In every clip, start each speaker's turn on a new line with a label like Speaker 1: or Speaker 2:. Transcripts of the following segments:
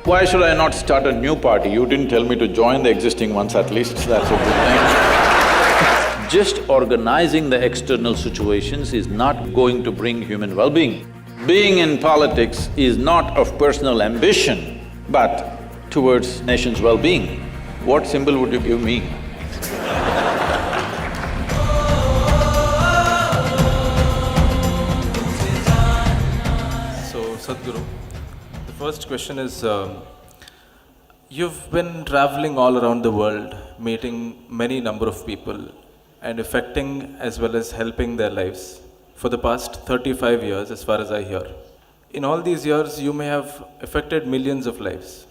Speaker 1: Why should I not start a new party? You didn't tell me to join the existing ones at least, that's a good thing. Just organizing the external situations is not going to bring human well-being. Being in politics is not of personal ambition, but towards nation's well-being. What symbol would you give me?
Speaker 2: So, Sadhguru, the first question is, you've been traveling all around the world, meeting many number of people and affecting as well as helping their lives for the past 35 years, as far as I hear. In all these years, you may have affected millions of lives.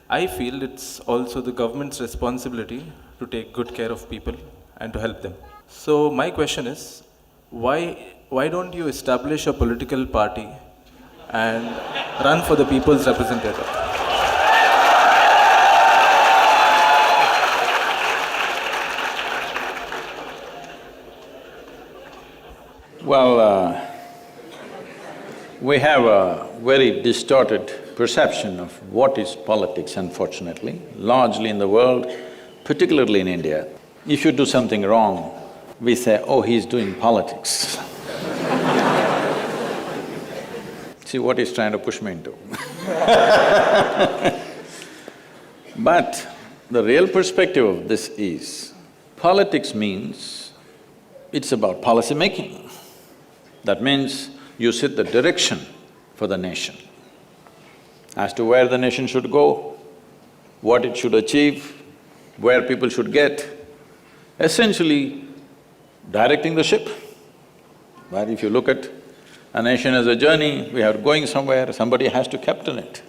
Speaker 2: I feel it's also the government's responsibility to take good care of people and to help them. So my question is, why don't you establish a political party and run for the people's representative?
Speaker 1: Well, we have a very distorted perception of what is politics, unfortunately, largely in the world, particularly in India. If you do something wrong, we say, oh, he's doing politics. See what he's trying to push me into. But the real perspective of this is, politics means it's about policy making. That means you set the direction for the nation as to where the nation should go, what it should achieve, where people should get, essentially directing the ship. But if you look at a nation as a journey, we are going somewhere, somebody has to captain it.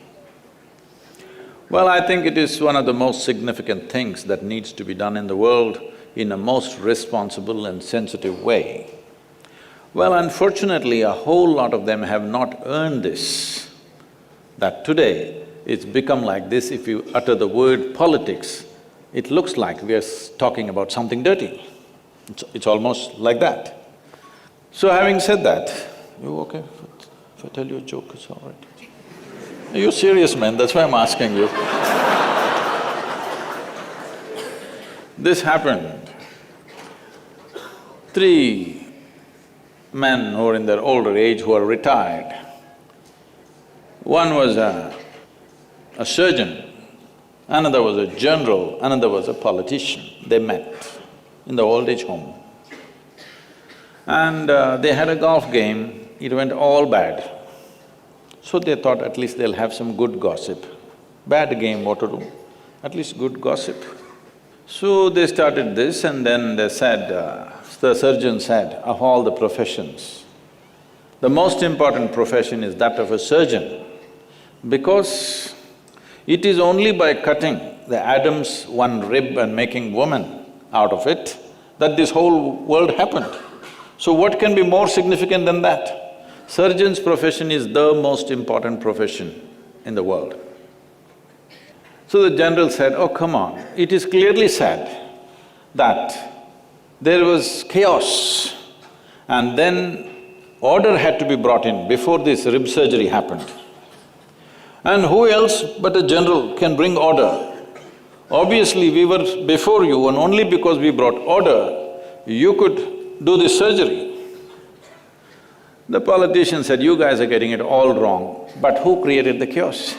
Speaker 1: Well, I think it is one of the most significant things that needs to be done in the world in a most responsible and sensitive way. Well, unfortunately, a whole lot of them have not earned this, that today it's become like this. If you utter the word politics, it looks like we are talking about something dirty. It's almost like that. So having said that, you okay? If I tell you a joke, it's all right. You're serious, man, that's why I'm asking you. This happened. 3 men who are in their older age who are retired. One was a surgeon, another was a general, another was a politician. They met in the old age home. And they had a golf game, it went all bad. So they thought at least they'll have some good gossip. Bad game, what to do? At least good gossip. So they started this and then they said, the surgeon said, of all the professions, the most important profession is that of a surgeon, because it is only by cutting the Adam's one rib and making woman out of it that this whole world happened. So what can be more significant than that? Surgeon's profession is the most important profession in the world. So the general said, oh, come on, it is clearly said that there was chaos and then order had to be brought in before this rib surgery happened. And who else but a general can bring order? Obviously, we were before you and only because we brought order, you could do this surgery. The politician said, you guys are getting it all wrong, but who created the chaos?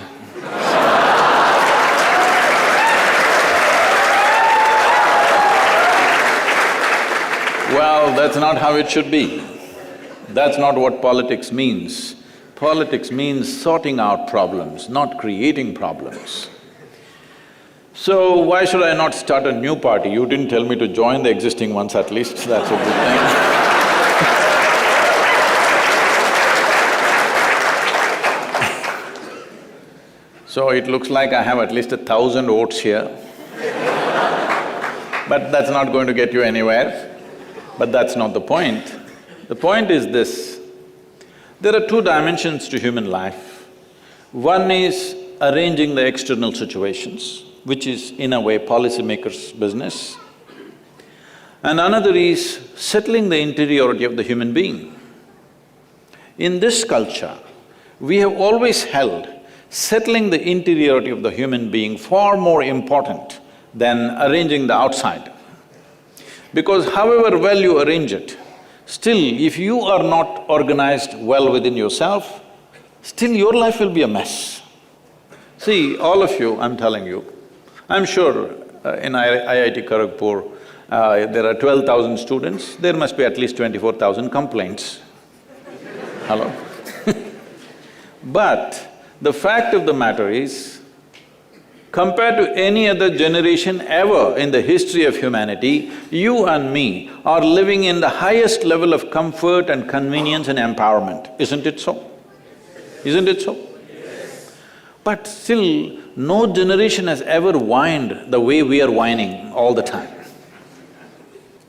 Speaker 1: Well, that's not how it should be. That's not what politics means. Politics means sorting out problems, not creating problems. So, why should I not start a new party? You didn't tell me to join the existing ones at least, that's a good thing. So it looks like I have at least 1,000 votes here. But that's not going to get you anywhere. But that's not the point. The point is this, there are 2 dimensions to human life. One is arranging the external situations, which is in a way policymakers' business. And another is settling the interiority of the human being. In this culture, we have always held settling the interiority of the human being far more important than arranging the outside. Because however well you arrange it, still if you are not organized well within yourself, still your life will be a mess. See, all of you, I'm telling you, I'm sure in IIT Kharagpur, there are 12,000 students, there must be at least 24,000 complaints. Hello? But the fact of the matter is, compared to any other generation ever in the history of humanity, you and me are living in the highest level of comfort and convenience and empowerment, isn't it so? Isn't it so? Yes. But still, no generation has ever whined the way we are whining all the time.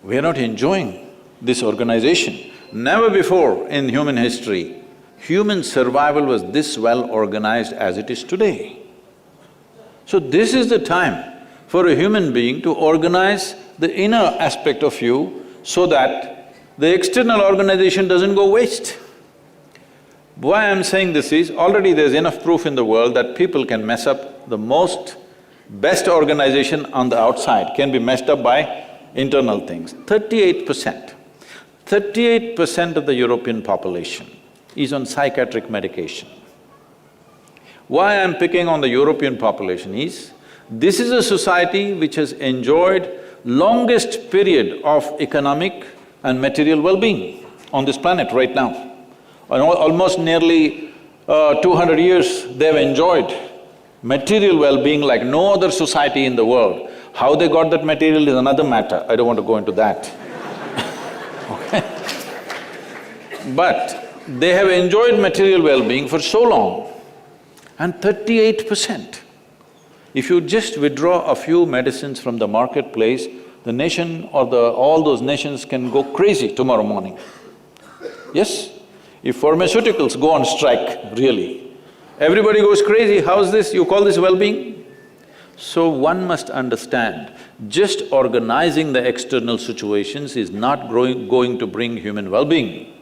Speaker 1: We are not enjoying this organization. Never before in human history, human survival was this well organized as it is today. So this is the time for a human being to organize the inner aspect of you so that the external organization doesn't go waste. Why I'm saying this is, already there's enough proof in the world that people can mess up the best organization on the outside can be messed up by internal things. 38% of the European population is on psychiatric medication. Why I'm picking on the European population is, this is a society which has enjoyed longest period of economic and material well-being on this planet right now. Almost nearly 200 years they've enjoyed material well-being like no other society in the world. How they got that material is another matter, I don't want to go into that. Okay? But they have enjoyed material well-being for so long, and 38%. If you just withdraw a few medicines from the marketplace, the nation or all those nations can go crazy tomorrow morning. Yes? If pharmaceuticals go on strike, really, everybody goes crazy, how's this? You call this well-being? So one must understand, just organizing the external situations is not going to bring human well-being.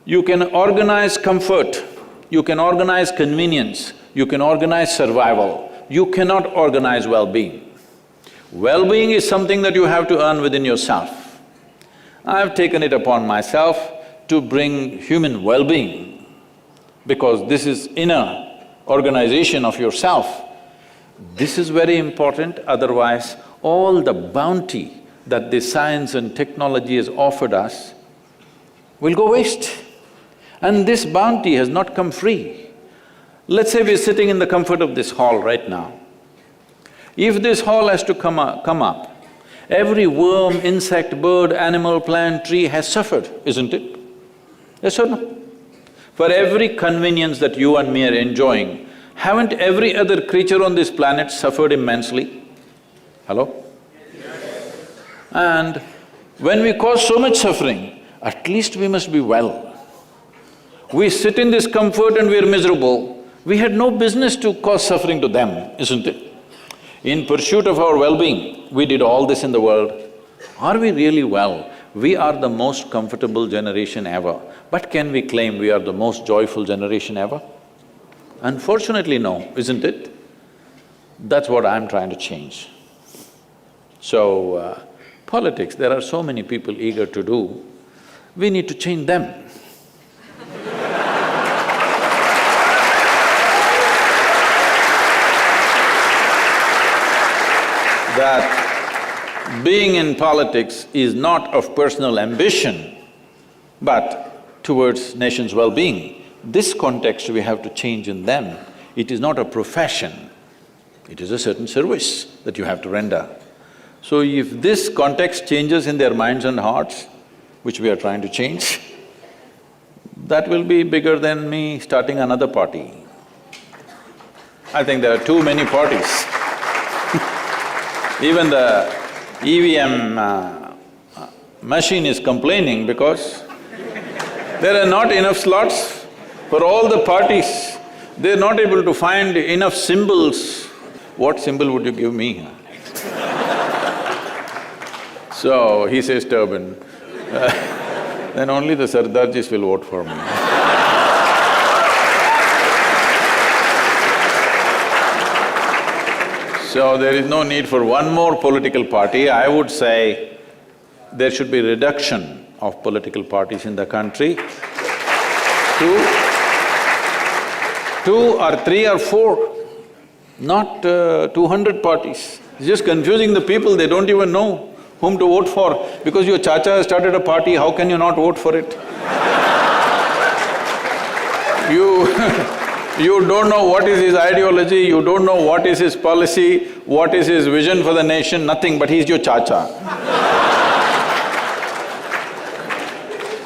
Speaker 1: You can organize comfort, you can organize convenience, you can organize survival, you cannot organize well-being. Well-being is something that you have to earn within yourself. I've taken it upon myself to bring human well-being, because this is inner organization of yourself. This is very important, otherwise all the bounty that the science and technology has offered us will go waste. And this bounty has not come free. Let's say we're sitting in the comfort of this hall right now. If this hall has to come up, every worm, insect, bird, animal, plant, tree has suffered, isn't it? Yes or no? For every convenience that you and me are enjoying, haven't every other creature on this planet suffered immensely? Hello? Yes. And when we cause so much suffering, at least we must be well. We sit in this comfort and we're miserable, we had no business to cause suffering to them, isn't it? In pursuit of our well-being, we did all this in the world. Are we really well? We are the most comfortable generation ever, but can we claim we are the most joyful generation ever? Unfortunately, no, isn't it? That's what I'm trying to change. So, politics, there are so many people eager to do, we need to change them. That being in politics is not of personal ambition, but towards nation's well-being. This context we have to change in them. It is not a profession, it is a certain service that you have to render. So if this context changes in their minds and hearts, which we are trying to change, that will be bigger than me starting another party. I think there are too many parties. Even the EVM machine is complaining because there are not enough slots for all the parties. They're not able to find enough symbols. What symbol would you give me? So he says turban. Then only the Sardarjis will vote for me. So there is no need for one more political party. I would say there should be reduction of political parties in the country. Two or three or four, not 200 parties. It's just confusing the people, they don't even know whom to vote for. Because your chacha has started a party, how can you not vote for it? You don't know what is his ideology, you don't know what is his policy, what is his vision for the nation, nothing, but he's your chacha.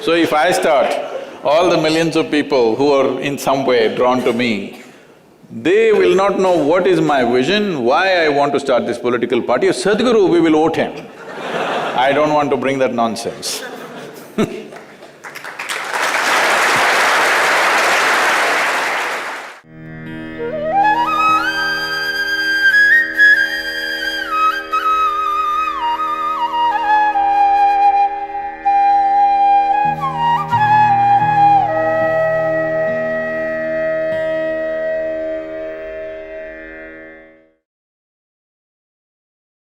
Speaker 1: So if I start, all the millions of people who are in some way drawn to me, they will not know what is my vision, why I want to start this political party. Sadhguru, we will vote him. I don't want to bring that nonsense.